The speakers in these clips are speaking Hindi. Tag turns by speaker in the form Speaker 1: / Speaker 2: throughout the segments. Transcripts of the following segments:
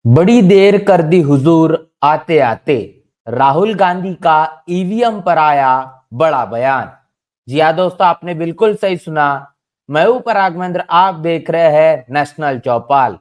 Speaker 1: बड़ी देर कर दी हुजूर आते आते। राहुल गांधी का ईवीएम पर आया बड़ा बयान। जी हाँ दोस्तों, आपने बिल्कुल सही सुना। मैं हूं पराग महेंद्र, आप देख रहे हैं नेशनल चौपाल।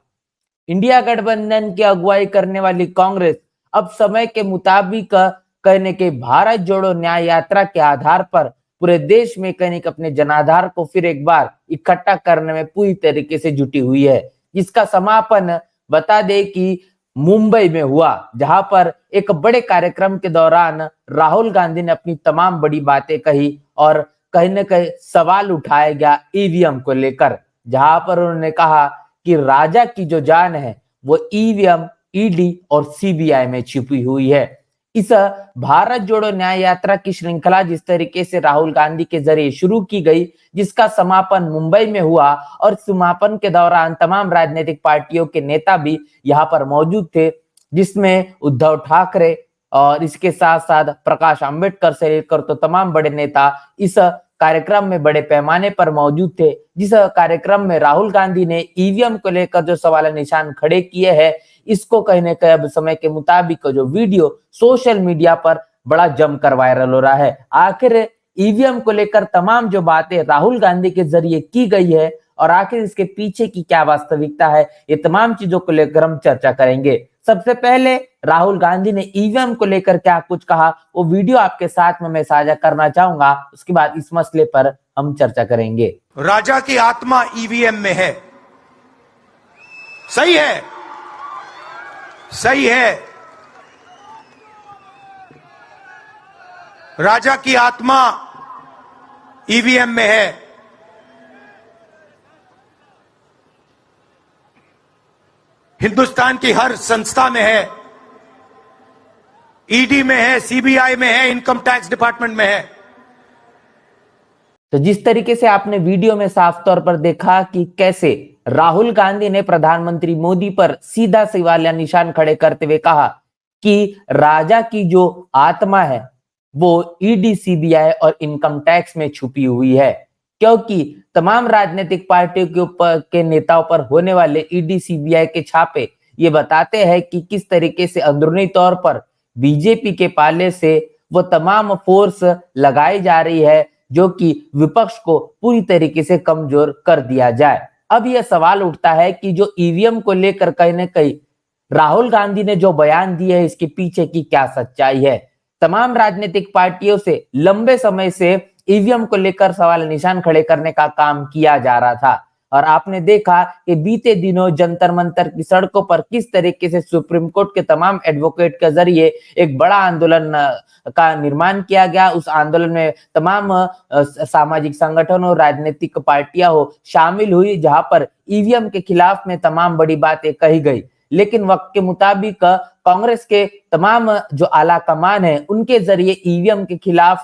Speaker 1: इंडिया गठबंधन की अगुवाई करने वाली कांग्रेस अब समय के मुताबिक कहने के भारत जोड़ो न्याय यात्रा के आधार पर पूरे देश में कहने के अपने जनाधार को फिर एक बार इकट्ठा करने में पूरी तरीके से जुटी हुई है। इसका समापन बता दे कि मुंबई में हुआ, जहां पर एक बड़े कार्यक्रम के दौरान राहुल गांधी ने अपनी तमाम बड़ी बातें कही और कहीं न कहीं सवाल उठाया गया ईवीएम को लेकर, जहां पर उन्होंने कहा कि राजा की जो जान है वो ईवीएम, ईडी और सीबीआई में छिपी हुई है। इस भारत जोड़ो न्याय यात्रा की श्रृंखला जिस तरीके से राहुल गांधी के जरिए शुरू की गई, जिसका समापन मुंबई में हुआ और समापन के दौरान तमाम राजनीतिक पार्टियों के नेता भी यहाँ पर मौजूद थे, जिसमें उद्धव ठाकरे और इसके साथ साथ प्रकाश अंबेडकर से लेकर तो तमाम बड़े नेता इस कार्यक्रम में बड़े पैमाने पर मौजूद थे। जिस कार्यक्रम में राहुल गांधी ने ईवीएम को लेकर जो सवाल निशान खड़े किए हैं, इसको कहने का अब समय के मुताबिक जो वीडियो सोशल मीडिया पर बड़ा जमकर वायरल हो रहा है। आखिर ईवीएम को लेकर तमाम जो बातें राहुल गांधी के जरिए की गई है और आखिर इसके पीछे की क्या वास्तविकता है, ये तमाम चीजों को लेकर हम चर्चा करेंगे। सबसे पहले राहुल गांधी ने ईवीएम को लेकर क्या कुछ कहा, वो वीडियो आपके साथ में मैं साझा करना चाहूंगा। उसके बाद इस मसले पर हम चर्चा करेंगे।
Speaker 2: राजा की आत्मा ईवीएम में है। सही है, सही है। राजा की आत्मा ईवीएम में है। हिंदुस्तान की हर संस्था में है, ईडी में है, सीबीआई में है, इनकम टैक्स डिपार्टमेंट में है।
Speaker 1: तो जिस तरीके से आपने वीडियो में साफ तौर पर देखा कि कैसे राहुल गांधी ने प्रधानमंत्री मोदी पर सीधा सवाल या निशान खड़े करते हुए कहा कि राजा की जो आत्मा है वो ईडी, सीबीआई और इनकम टैक्स में छुपी हुई है, क्योंकि तमाम राजनीतिक पार्टियों के ऊपर के नेताओं पर होने वाले ईडी, सीबीआई के छापे ये बताते हैं कि किस तरीके से अंदरूनी तौर पर बीजेपी के पाले से वो तमाम फोर्स लगाई जा रही है जो कि विपक्ष को पूरी तरीके से कमजोर कर दिया जाए। अब यह सवाल उठता है कि जो ईवीएम को लेकर कहीं न कहीं राहुल गांधी ने जो बयान दिए है, इसके पीछे की क्या सच्चाई है। तमाम राजनीतिक पार्टियों से लंबे समय से ईवीएम को लेकर सवाल निशान खड़े करने का काम किया जा रहा था और आपने देखा कि बीते दिनों जंतर मंतर की सड़कों पर किस तरीके से सुप्रीम कोर्ट के तमाम एडवोकेट के जरिए एक बड़ा आंदोलन का निर्माण किया गया। उस आंदोलन में तमाम सामाजिक संगठनों, राजनीतिक पार्टियां हो शामिल हुई, जहां पर ईवीएम के खिलाफ में तमाम बड़ी बातें कही गई। लेकिन वक्त के मुताबिक कांग्रेस के तमाम जो आला कमान है, उनके जरिए ईवीएम के खिलाफ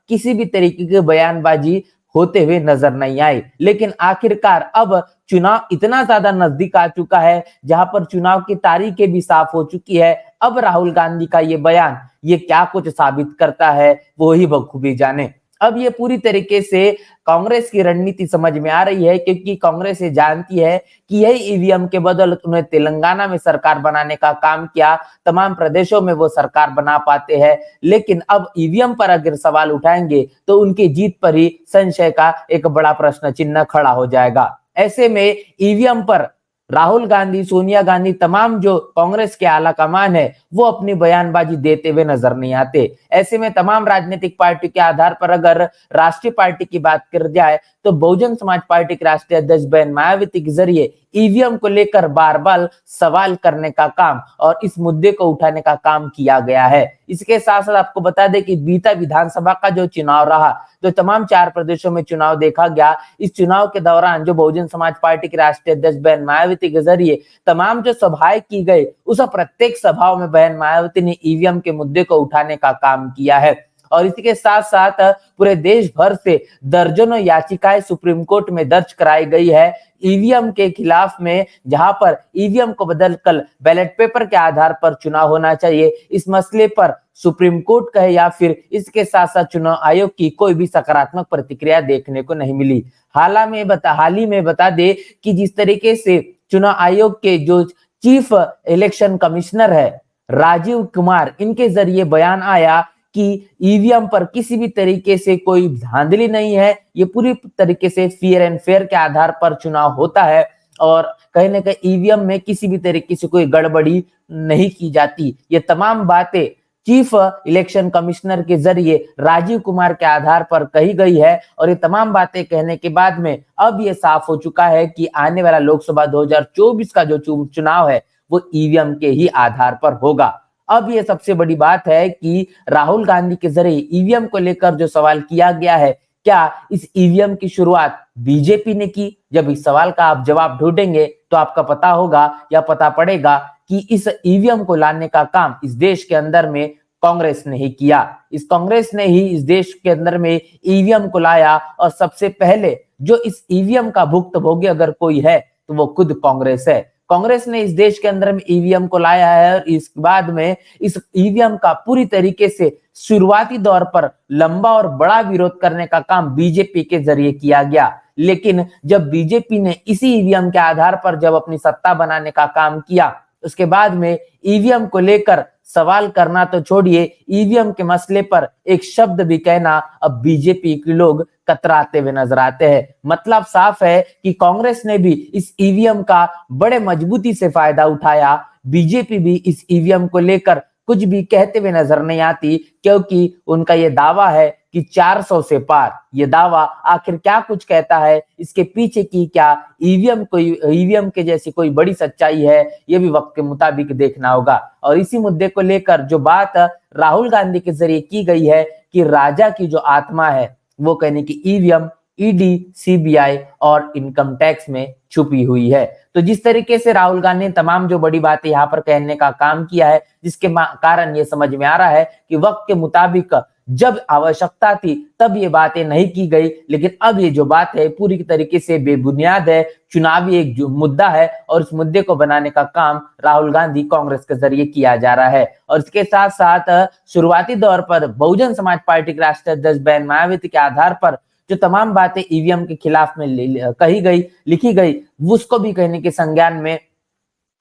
Speaker 1: किसी भी तरीके की बयानबाजी होते हुए नजर नहीं आई। लेकिन आखिरकार अब चुनाव इतना ज्यादा नजदीक आ चुका है, जहां पर चुनाव की तारीखें भी साफ हो चुकी है। अब राहुल गांधी का ये बयान ये क्या कुछ साबित करता है, वो ही बखूबी जाने। अब ये पूरी तरीके से कांग्रेस की रणनीति समझ में आ रही है, क्योंकि कांग्रेस ये जानती है कि यही ईवीएम के बदौलत उन्हें तेलंगाना में सरकार बनाने का काम किया, तमाम प्रदेशों में वो सरकार बना पाते हैं। लेकिन अब ईवीएम पर अगर सवाल उठाएंगे तो उनकी जीत पर ही संशय का एक बड़ा प्रश्न चिन्ह खड़ा हो जाएगा। ऐसे में ईवीएम पर राहुल गांधी, सोनिया गांधी, तमाम जो कांग्रेस के आला कमान है, वो अपनी बयानबाजी देते हुए नजर नहीं आते। ऐसे में तमाम राजनीतिक पार्टी के आधार पर अगर राष्ट्रीय पार्टी की बात कर जाए तो बहुजन समाज पार्टी के राष्ट्रीय अध्यक्ष बहन मायावती के जरिए ईवीएम को लेकर बार बार सवाल करने का काम और इस मुद्दे को उठाने का काम किया गया है। इसके साथ साथ आपको बता दें कि बीता विधानसभा का जो चुनाव रहा, जो तमाम 4 प्रदेशों में चुनाव देखा गया, इस चुनाव के दौरान जो बहुजन समाज पार्टी के राष्ट्रीय अध्यक्ष बहन मायावती के जरिए तमाम जो सभाएं की गई, उस प्रत्येक सभाओं में बहन मायावती ने ईवीएम के मुद्दे को उठाने का काम किया है। और इसी के साथ साथ पूरे देश भर से दर्जनों याचिकाएं सुप्रीम कोर्ट में दर्ज कराई गई है ईवीएम के खिलाफ में, जहां पर ईवीएम को बदलकर बैलेट पेपर के आधार पर चुनाव होना चाहिए। इस मसले पर सुप्रीम कोर्ट कहे या फिर इसके साथ साथ चुनाव आयोग की कोई भी सकारात्मक प्रतिक्रिया देखने को नहीं मिली। हाल ही में बता दे कि जिस तरीके से चुनाव आयोग के जो चीफ इलेक्शन कमिश्नर है राजीव कुमार, इनके जरिए बयान आया कि ईवीएम पर किसी भी तरीके से कोई धांधली नहीं है, ये पूरी तरीके से फेयर एंड फेयर के आधार पर चुनाव होता है और कहीं ना कहीं ईवीएम में किसी भी तरीके से कोई गड़बड़ी नहीं की जाती। ये तमाम बातें चीफ इलेक्शन कमिश्नर के जरिए राजीव कुमार के आधार पर कही गई है और ये तमाम बातें कहने के बाद में अब ये साफ हो चुका है कि आने वाला लोकसभा 2024 का जो चुनाव है वो ईवीएम के ही आधार पर होगा। अब ये सबसे बड़ी बात है कि राहुल गांधी के जरिए ईवीएम को लेकर जो सवाल किया गया है, क्या इस ईवीएम की शुरुआत बीजेपी ने की? जब इस सवाल का आप जवाब ढूंढेंगे तो आपका पता होगा या पता पड़ेगा कि इस ईवीएम को लाने का काम इस देश के अंदर में कांग्रेस ने ही किया। इस कांग्रेस ने ही इस देश के अंदर में ईवीएम को लाया और सबसे पहले जो इस ईवीएम का भुक्तभोगी अगर कोई है तो वो खुद कांग्रेस है। कांग्रेस ने इस देश के अंदर में ईवीएम को लाया है और इस बाद में इस ईवीएम का पूरी तरीके से शुरुआती दौर पर लंबा और बड़ा विरोध करने का काम बीजेपी के जरिए किया गया। लेकिन जब बीजेपी ने इसी ईवीएम के आधार पर जब अपनी सत्ता बनाने का काम किया, उसके बाद में ईवीएम को लेकर सवाल करना तो छोड़िए, ईवीएम के मसले पर एक शब्द भी कहना अब बीजेपी के लोग कतराते हुए नजर आते हैं। मतलब साफ है कि कांग्रेस ने भी इस ईवीएम का बड़े मजबूती से फायदा उठाया, बीजेपी भी इस ईवीएम को लेकर कुछ भी कहते हुए नजर नहीं आती, क्योंकि उनका ये दावा है कि 400 से पार। ये दावा आखिर क्या कुछ कहता है, इसके पीछे की क्या ईवीएम के जैसी कोई बड़ी सच्चाई है, ये भी वक्त के मुताबिक देखना होगा। और इसी मुद्दे को लेकर जो बात राहुल गांधी के जरिए की गई है कि राजा की जो आत्मा है वो कहने की ईवीएम, ईडी, सीबीआई और इनकम टैक्स में छुपी हुई है। तो जिस तरीके से राहुल गांधी ने तमाम जो बड़ी बातें यहाँ पर कहने का काम किया है, जिसके कारण ये समझ में आ रहा है कि वक्त के मुताबिक जब आवश्यकता थी तब ये बातें नहीं की गई, लेकिन अब ये जो बात है पूरी तरीके से बेबुनियाद है, चुनावी एक जो मुद्दा है और इस मुद्दे को बनाने का काम राहुल गांधी कांग्रेस के जरिए किया जा रहा है। और इसके साथ साथ शुरुआती दौर पर बहुजन समाज पार्टी के राष्ट्रीय अध्यक्ष बहन मायावती के आधार पर जो तमाम बातें ईवीएम के खिलाफ में कही गई, लिखी गई, उसको भी कहने के संज्ञान में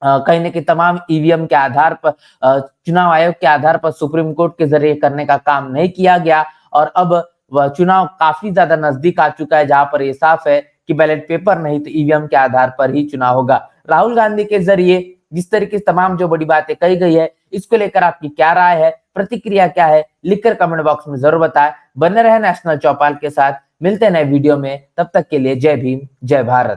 Speaker 1: कहने के तमाम ईवीएम के आधार पर चुनाव आयोग के आधार पर सुप्रीम कोर्ट के जरिए करने का काम नहीं किया गया। और अब वह चुनाव काफी ज्यादा नजदीक आ चुका है, जहां पर ये साफ है कि बैलेट पेपर नहीं तो ईवीएम के आधार पर ही चुनाव होगा। राहुल गांधी के जरिए जिस तरीके से तमाम जो बड़ी बातें कही गई है, इसको लेकर आपकी क्या राय है, प्रतिक्रिया क्या है, लिखकर कमेंट बॉक्स में जरूर बताएं। बने रहे नेशनल चौपाल के साथ, मिलते हैं नए वीडियो में, तब तक के लिए जय भीम, जय भारत।